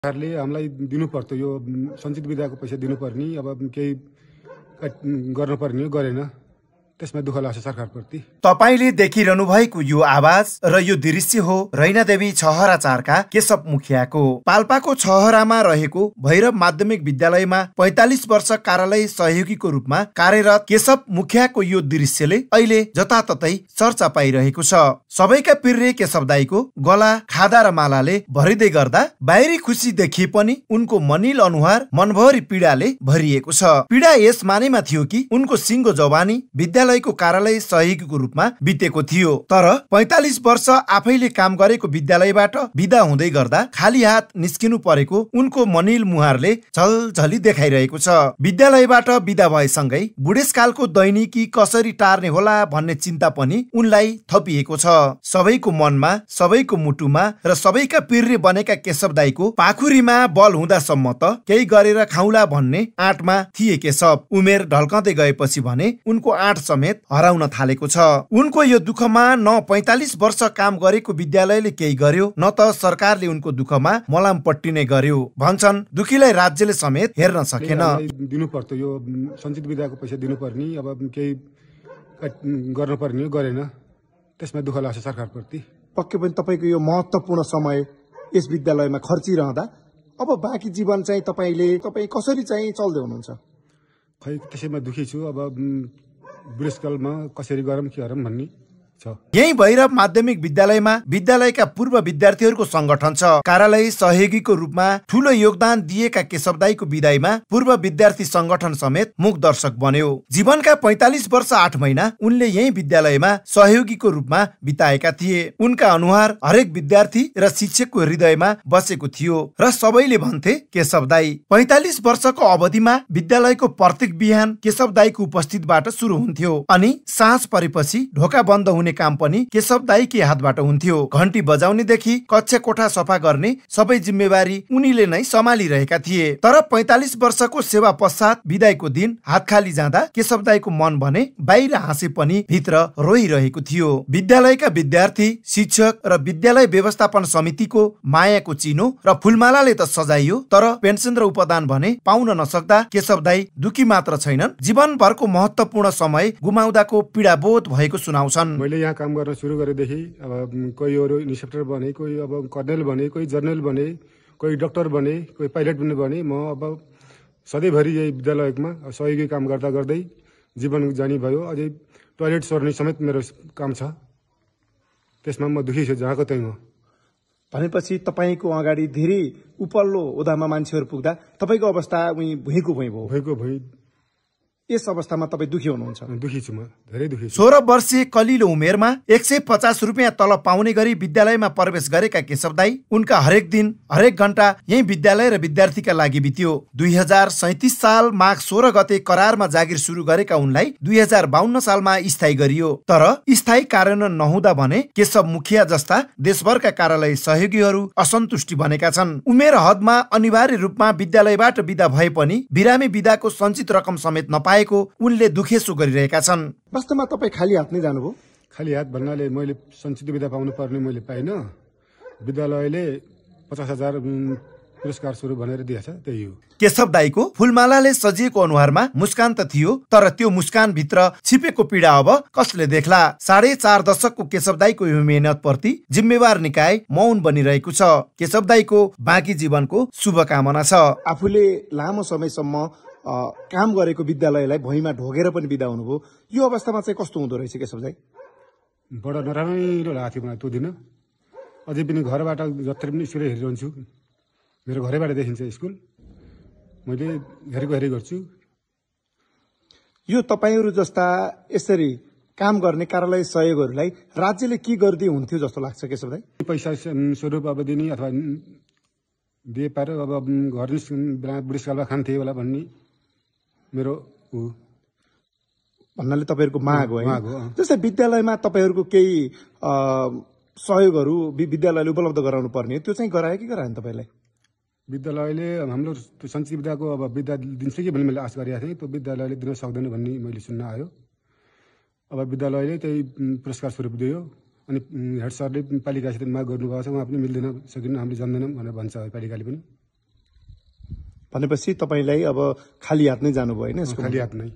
सरकारले हामीलाई दिनु पर्थ्यो यो सञ्चित विधाको पैसा दिनुपर्ने अब केही गर्नुपर्ने गरेन त्यसमा दुःख लाग्छ सरकारप्रति। तपाईले देखिरहनु भएको यो आवाज र यो दृश्य हो रैनादेवी छहरा 4 का केशव मुखियाको। पाल्पाको छहरामा रहेको भैरव माध्यमिक विद्यालयमा 45 वर्ष कार्यालय सहयोगीको रूपमा कार्यरत केशव मुखियाको यो दृश्यले अहिले जताततै चर्चा पाइरहेको छ। सबैका प्रिय केशव दाईको गला खादा र मालाले भरिँदै गर्दा बाहिरी खुसी देखिए पनि उनको मनिल अनुहार मनभरि पीडाले भरिएको छ। पीडा यस मानेमा थियो कि उनको सिङ्गो जवानी विद्यालयको कार्यालय सहयोगीको रूपमा बितेको थियो, तर 45 वर्ष आफैले काम गरेको विद्यालयबाट बिदा हुँदै गर्दा खाली हात निस्किनु परेको उनको मनिल मुहारले झलझली देखाइरहेको छ। विद्यालयबाट बिदा भएसँगै बुढेसकालको दैनिकी कसरी टार्ने होला भन्ने चिन्ता पनि उनलाई थपिएको छ। सबैको मनमा, सबैको मुटुमा र सबैका प्रिय बनेका केशव दाईको पाखुरीमा बल हुँदासम्म त केही गरेर खाउला भन्ने आँटमा थिए केशव। उमेर ढल्कँदै गएपछि भने उनको आँट समेत हराउन थालेको छ। उनको यो दुःखमा न 45 वर्ष काम गरेको विद्यालयले केही गर्यो, न त सरकारले उनको दुःखमा मलामपट्टि नै गर्यो। भन्छन् दुखीलाई राज्यले समेत हेर्न सकेन। दिनु पर्थ्यो यो सञ्चित विधाको पैसा दिनुपर्ने अब केही गर्नुपर्ने गरेन त्यसमा दुःख लाग्छ सरकारप्रति। पक्कै पनि तपाईको यो महत्त्वपूर्ण समय यस विद्यालयमा खर्चिरहँदा अब बाँकी जीवन चाहिँ तपाई कसरी चाहिँ चल्दै हुनुहुन्छ? खै त्यसैमा दुखी छु। अब बुढेसकालमा कसरी गरौँ के गरौँ भन्ने छ। यही भैरव माध्यमिक विद्यालयमा विद्यालयका पूर्व विद्यार्थीहरूको संगठन छ। कार्यालय सहयोगीको रूपमा ठूलो योगदान दिएका केशव दाईको विदाईमा पूर्व विद्यार्थी संगठन समेत मुख दर्शक बन्यो। जीवनका 45 वर्ष 8 महिना उनले यही विद्यालयमा सहयोगीको रूपमा बिताएका थिए। उनका अनुहार हरेक विद्यार्थी र शिक्षकको हृदयमा बसेको थियो र सबैले भन्थे केशव दाई। 45 वर्षको अवधिमा विद्यालयको प्रत्येक बिहान केशव दाईको उपस्थितिबाट सुरु हुन्थ्यो अनि साँझ परेपछि ढोका बन्द हुने काम पनि केशव दाईकै हातबाट हुन्थ्यो। घण्टी बजाउनेदेखि कक्षा कोठा सफा गर्ने सबै जिम्मेवारी उनीले नै सम्हालिरहेका थिए। तर 45 वर्षको सेवा पश्चात बिदाईको दिन हात खाली जाँदा केशव दाईको मन भने बाहिर हाँसे पनि भित्र रोइरहेको थियो। विद्यालयका विद्यार्थी, शिक्षक र विद्यालय व्यवस्थापन समितिको मायाको चिनो र फुलमालाले त सजाइयो, तर पेन्सन र उपदान भने पाउन नसक्दा केशव दाई दुखी मात्र छैनन्, जीवनभरको महत्त्वपूर्ण समय गुमाउँदाको पीडाबोध भएको सुनाउँछन्। यहाँ काम गर्न सुरु गरेदेखि अब कोही अरू इन्सपेक्टर बने, कोही अब कर्नेल बने, कोही जर्नल बने, कोही डाक्टर बने, कोही पाइलट पनि बने। म अब सधैँभरि यही विद्यालयमा सहयोगी काम गर्दा गर्दै जीवन जानी भयो। अझै टोयलेट सर्ने समेत मेरो काम छ, त्यसमा म दुखी छु जहाँको त्यही म। भनेपछि तपाईको अगाडि धेरै उपल्लो ओदामा मान्छेहरू पुग्दा तपाईको अवस्था भुइँको भुइँ भयो। भुइँको भुइँ। यस अवस्थामा तपाईँ दुखी हुनुहुन्छ? दुखी छु म, धेरै दुखी छु। 16 वर्षीय कलिलो उमेरमा 150 रुपियाँ तलब पाउने गरी विद्यालयमा प्रवेश गरेका केशव दाई उनका हरेक दिन हरेक घण्टा यही विद्यालय र विद्यार्थीका लागि बित्यो। 2037 साल माघ 16 गते करारमा जागिर सुरु गरेका उनलाई 2052 सालमा स्थायी गरियो। तर स्थायी कार्यान्वयन नहुँदा भने केशव मुखिया जस्ता देशभरका कार्यालय सहयोगीहरू असन्तुष्टि बनेका छन्। उमेर हदमा अनिवार्य रूपमा विद्यालयबाट बिदा भए पनि बिरामी बिदाको सञ्चित रकम समेत नपाए उनले दुखेसो गरिरहेका छन्। वास्तवमा तपाईँ खाली हात नै जानुभयो? खाली हात भन्नाले मैले सञ्चित विधा पाउनु पर्ने मैले पाइनँ। विद्यालयले 50,000 पुरस्कार स्वरूप भनेर दिएछ, त्यही हो। केशव दाईको फुलमालाले सजिएको अनुहारमा मुस्कान त थियो, तर त्यो मुस्कान भित्र छिपेको पीडा अब कसले देख्ला? 4.5 दशकको केशव दाईको यो मेहनत प्रति जिम्मेवार निकाय मौन बनिरहेको छ। केशव दाईको बाँकी जीवनको शुभकामना छ। आफूले लामो समयसम्म काम गरेको विद्यालयलाई भुइँमा ढोगेर पनि बिदा हुनुभयो, यो अवस्थामा चाहिँ कस्तो हुँदो रहेछ केशव दाई? बडो नराम्रो लागेको थियो मलाई त्यो दिन। अझै पनि घरबाट जत्रै पनि स्कुल हेरिरहन्छु, मेरो घरैबाट देखिन्छ स्कुल, मैले हेरेको गर्छु। यो तपाईहरू जस्ता यसरी काम गर्ने कार्यालय सहयोगहरूलाई राज्यले के गरिदिए हुन्थ्यो जस्तो लाग्छ केशव दाई? पैसा स्वरूप अब दिने अथवा दिए पाएर अब घर बुढेसकालमा खान्थे होला भन्ने मेरो भन्नाले तपाईहरूको माग हो। जस्तै विद्यालयमा तपाईहरूको केही सहयोगहरू विद्यालयले उपलब्ध गराउनु पर्ने, त्यो चाहिँ गरायो कि गराएन तपाईँलाई? विद्यालयले हाम्रो सञ्चित विधाको अब विद्या दिन्छ कि भन्ने मैले आश गरेको थिएँ, त्यो विद्यालयले दिन सक्दैन भन्ने मैले सुन्न आयो। अब विद्यालयले त्यही पुरस्कार स्वरूप दियो अनि हेड सरले पालिकासित माग गर्नुभएको छ, उहाँ पनि मिल्दैन सकिन्न, हामीले जान्दैनौँ भनेर भन्छ पालिकाले पनि। भनेपछि तपाईँलाई अब खाली हात नै जानुभयो होइन यसको खाली हात नै